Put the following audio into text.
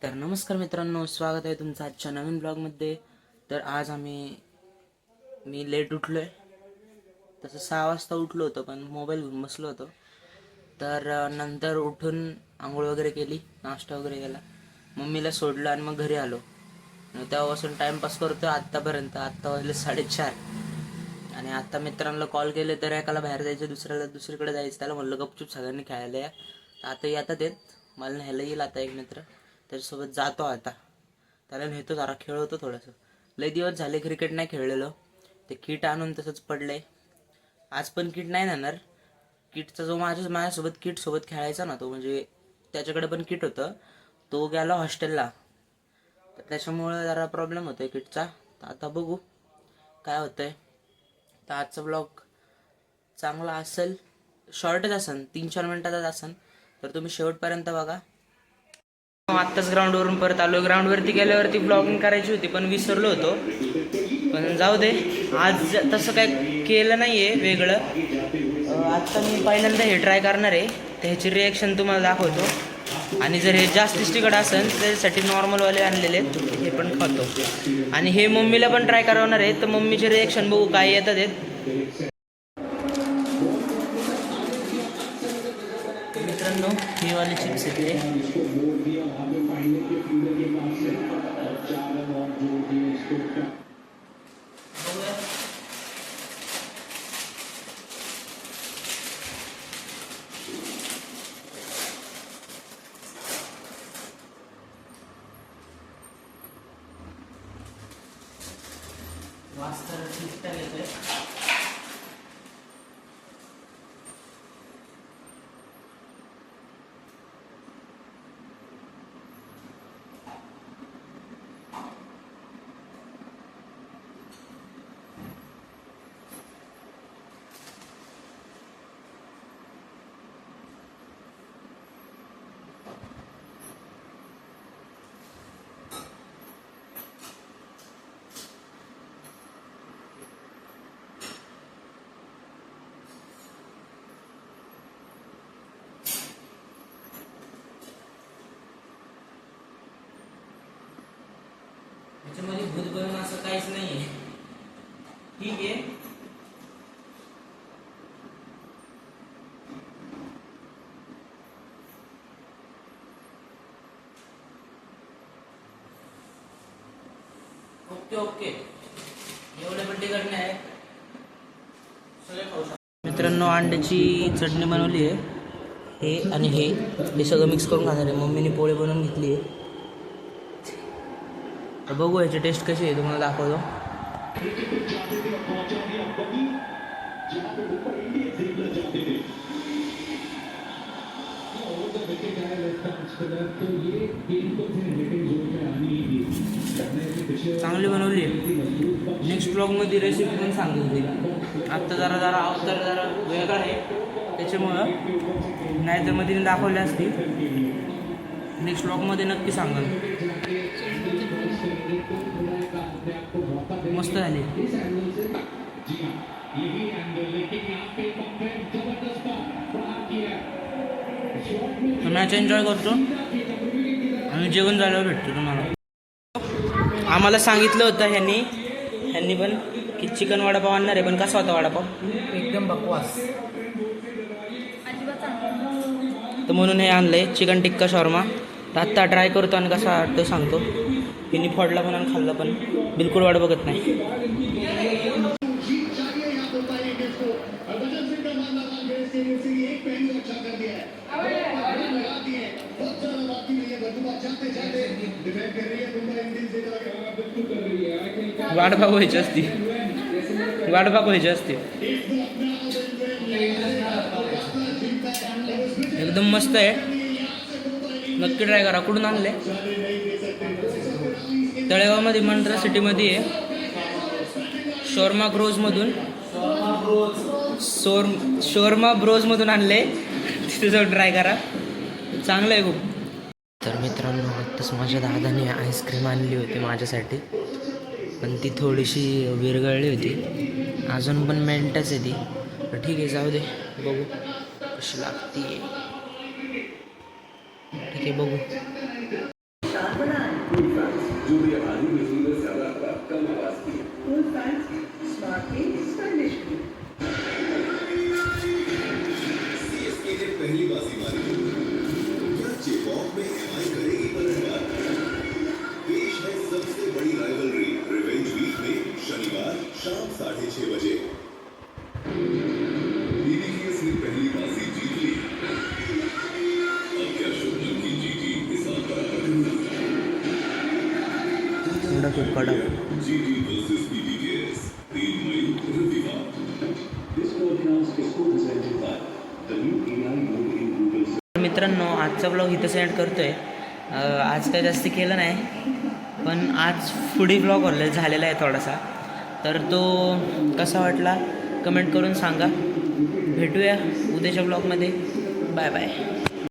तर नमस्कार मित्रांनो, स्वागत आहे तुमचं आजच्या नवीन ब्लॉगमध्ये. तर आज मी लेट उठलो आहे. तसं 6 वाजता उठलो होतो, पण मोबाईल घेऊन बसलो होतो. तर नंतर उठून आंघोळ वगैरे केली, नाश्ता वगैरे केला, मम्मीला सोडलं आणि मग घरी आलो. तेव्हापासून टाईमपास करतो आत्तापर्यंत. आत्ता वाजले 4:30 आणि आत्ता मित्रांना कॉल केले तर एकाला बाहेर जायचं, दुसऱ्याला दुसरीकडे जायचं. त्याला म्हणलं गपचूप सगळ्यांनी खेळायला या. आता येतात मला न्यायला येईल आता एक मित्र, त्याच्यासोबत जातो. आता त्याला नेतो, जरा खेळवतो थोडंसं. लय दिवस झाले क्रिकेट नाही खेळलेलो. ते किट आणून तसंच पडलंय. आज पण किट नाही नेणार. किटचा जो माझ्यासोबत किट सोबत खेळायचा ना, तो म्हणजे त्याच्याकडे पण किट होतं, तो गेला हॉस्टेलला. तर त्याच्यामुळे जरा प्रॉब्लेम होतोय किटचा. तर आता बघू काय होतंय. तर आजचा ब्लॉग चांगला असेल, शॉर्टच असेल, 3-4 मिनिटाचाच असेल, तर तुम्ही शेवटपर्यंत बघा. आत्ताच ग्राउंडवरून परत आलो. ग्राउंडवरती गेल्यावरती ब्लॉगिंग करायची होती, पण विसरलो होतो. पण जाऊ दे, आज तसं काय केलं नाही आहे वेगळं. आत्ता मी पहिल्यांदा हे ट्राय करणार आहे, तर ह्याची रिॲक्शन तुम्हाला दाखवतो. आणि जर हे जास्त तिखट असेल तर त्याच्यासाठी नॉर्मलवाले आणलेले आहेत, हे पण खातो. आणि हे मम्मीला पण ट्राय करवणार आहे, तर मम्मीचे रिॲक्शन बघू काय येतात आहेत. मित्रांनो, हे वाले चिप्स येते. वास्तर ठीक येतोय. त्याच्यामध्ये भूत बनवणं असं काहीच नाहीये. ठीक आहे. ओके एवढे पण तिखट नाही, सगळे खाऊ शकतो. मित्रांनो, अंड्याची चटणी बनवली आहे. हे आणि हे सगळं मिक्स करून खाणार आहे. मम्मीने पोळी बनवून घेतली आहे. तर बघू याची टेस्ट कशी आहे, तुम्हाला दाखवतो. चांगली बनवली आहे. नेक्स्ट ब्लॉगमध्ये रेसिपी पण सांगितली. आत्ता जरा अवतार जरा वेगळा आहे, त्याच्यामुळं नाहीतर मग तिने दाखवली असती. नेक्स्ट ब्लॉगमध्ये नक्की सांगाल. मस्त झाली. मॅच एन्जॉय करतो आणि जेवण झाल्यावर भेटतो तुम्हाला. आम्हाला सांगितलं होतं ह्यांनी पण की चिकन वडापाव आणणार आहे, पण कसा होता वडापाव? एकदम बकवास. तर म्हणून हे आणलंय चिकन टिक्का शॉर्मा. तर आत्ता ट्राय करतो आणि कसा वाटतो सांगतो. हिनी फोडला पण आणि खाल्ला पण, बिलकुल वाट बघत नाही. वाट बघायची असते. एकदम मस्त आहे, नक्की ट्राय करा. कुठून आणले? तळेगावमध्ये, मंत्रा सिटीमध्ये आहे. शोरमा ब्रोजमधून आणले. तिथे जाऊन ट्राय करा, चांगलं आहे खूप. तर मित्रांनो, आत्ताच माझ्या दादाने आईस्क्रीम आणली होती माझ्यासाठी, पण ती थोडीशी विरघळली होती. अजून पण मेल्टच आहे ती. तर ठीक आहे, जाऊ दे, बघू कशी लागते. ठीक आहे, बघू. जो भी आधी बिजली में ज्यादा हुआ कम आवाज की Cool fans, smart tea, stylish tea. CSK ने पहली बाजी मारी। क्या चेपॉक में एमआई करेगी पलटवार? पेश है सबसे बड़ी राइवलरी रिवेंज वीक में शनिवार शाम 6:30 बजे। बीबीकेएस ने पहली बाजी जीत ली। अब क्या शुभमन की जीती हिसाब बराबर थोड़ा खूप कडक. जीटी वर्सेस बीबीकेएस 3 मई रविवार। This podcast is co-presented by the new AI mode in Google. मित्रांनो, आजचा ब्लॉग इथं सेंड करतोय. आज काय जास्त केलं नाही, पण आज फुडी ब्लॉग झालेला आहे थोडासा. तर तो कसा वाटला कमेंट करून सांगा. भेटूया उद्याच्या ब्लॉगमध्ये. Bye bye.